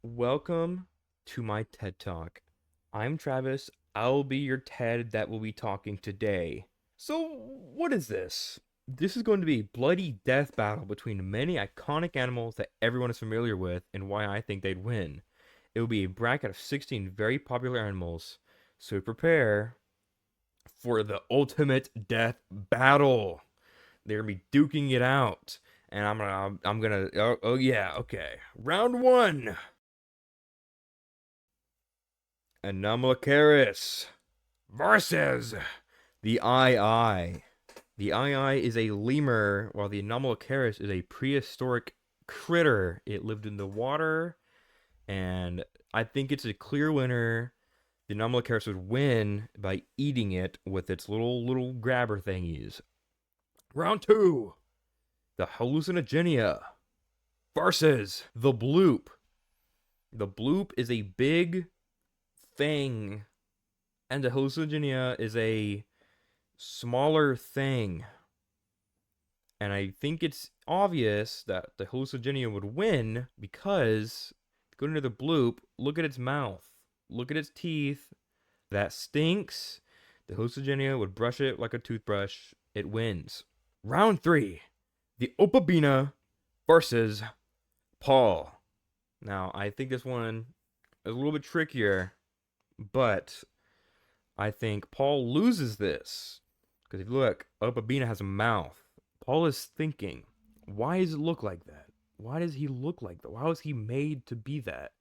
Welcome to my TED Talk. I'm Travis. I'll be your TED that will be talking today. So, what is this? This is going to be a bloody death battle between many iconic animals that everyone is familiar with and why I think they'd win. It will be a bracket of 16 very popular animals, so prepare for the ultimate death battle. They're gonna be duking it out, and oh yeah, okay. Round one. Anomalocaris versus the ii. The ii is a lemur, while the Anomalocaris is a prehistoric critter. It lived in the water, and I think it's a clear winner. The Anomalocaris would win by eating it with its little grabber thingies. Round two, the hallucinogenia versus the bloop. The bloop is a big thing, and the hallucinogenia is a smaller thing. And I think it's obvious that the hallucinogenia would win because, go to the bloop, look at its mouth, look at its teeth. That stinks. The hallucinogenia would brush it like a toothbrush. It wins. Round three, the Opabina versus Paul. Now, I think this one is a little bit trickier, but I think Paul loses this. Because if you look, Opabina has a mouth. Paul is thinking, why does it look like that? Why does he look like that? Why was he made to be that?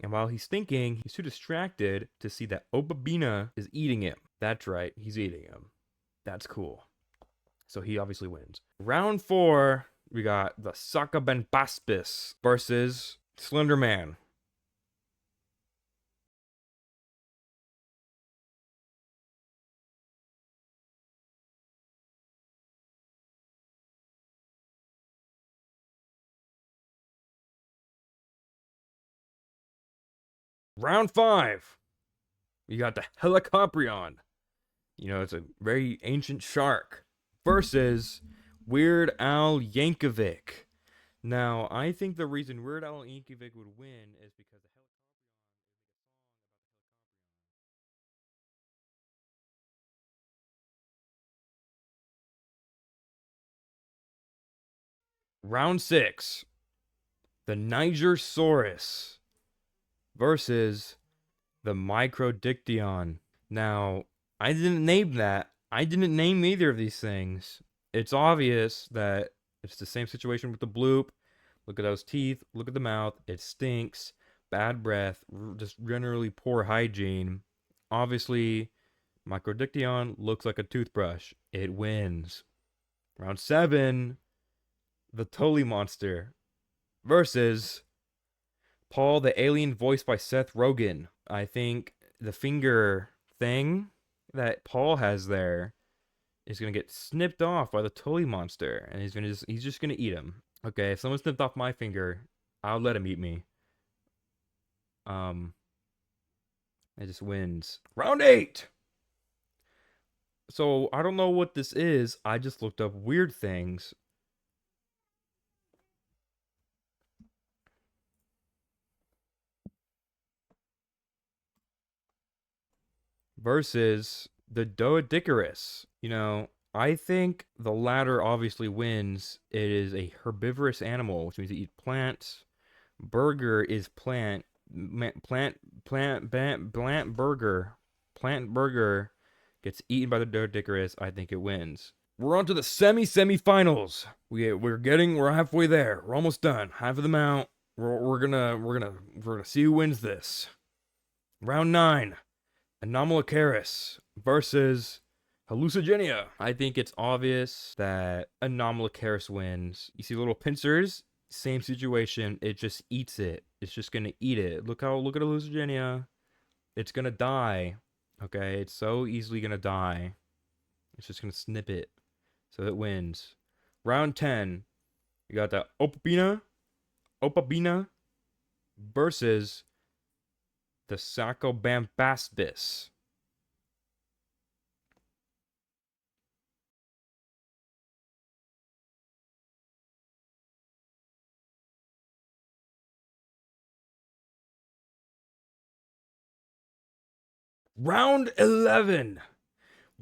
And while he's thinking, he's too distracted to see that Opabina is eating him. That's right, he's eating him. That's cool. So he obviously wins. Round four, we got the Sakabenpaspis versus Slenderman. Round five, we got the Helicoprion. It's a very ancient shark versus Weird Al Yankovic. Now, I think the reason Weird Al Yankovic would win is because the round six, the Nigersaurus versus the Microdictyon. Now, I didn't name that. I didn't name either of these things. It's obvious that it's the same situation with the bloop. Look at those teeth. Look at the mouth. It stinks. Bad breath. Just generally poor hygiene. Obviously, Microdictyon looks like a toothbrush. It wins. Round seven, the Tully Monster versus Paul the Alien, voiced by Seth Rogen. I think the finger thing that Paul has there is gonna get snipped off by the Tully Monster, and he's just gonna eat him. Okay, if someone snipped off my finger, I'll let him eat me. Um, it just wins. Round eight. So I don't know what this is. I just looked up weird things versus the Doedicarus. I think the latter obviously wins. It is a herbivorous animal, which means it eats plants. Burger is plant, plant burger. Plant burger gets eaten by the Doedicarus. I think it wins. We're on to the semifinals. We're halfway there. We're almost done. Half of them out. We're gonna see who wins this. Round nine. Anomalocaris versus Hallucigenia. I think it's obvious that Anomalocaris wins. You see little pincers, same situation. It just eats it. It's just gonna eat it. Look at Hallucigenia. It's gonna die. Okay, it's so easily gonna die. It's just gonna snip it. So it wins. Round 10. You got the Opabina versus the Sacobambaspis. Round 11.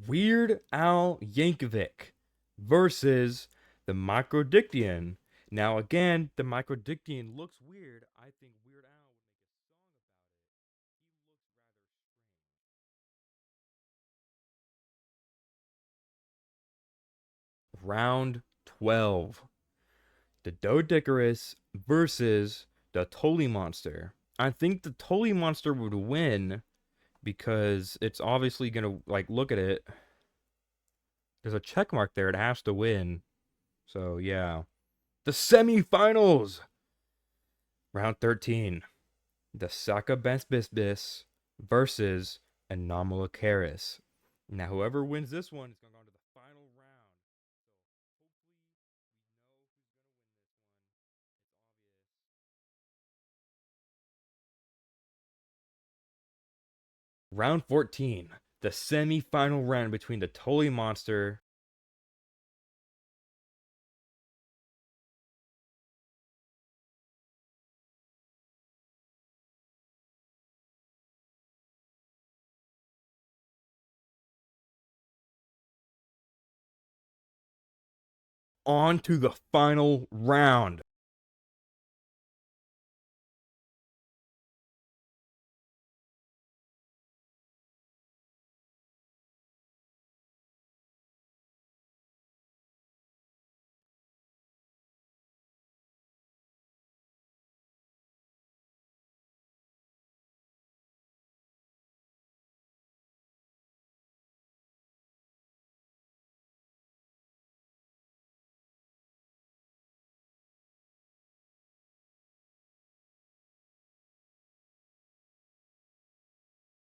Weird Al Yankovic versus the Microdictian. Now, again, the Microdictian looks weird. I think Weird Al would make a song about it. He looks rather strange. Round 12. The Doedicarus versus the Tully Monster. I think the Tully Monster would win because it's obviously gonna like look at it. There's a check mark there. It has to win. So yeah. The semifinals. Round 13. The Sakabesbisbis versus Anomalocaris. Now whoever wins this one is gonna go on to the final round. So hopefully we know who's gonna win this one. It's obvious. Round 14. The semi-final round between the Tully Monster on to the final round.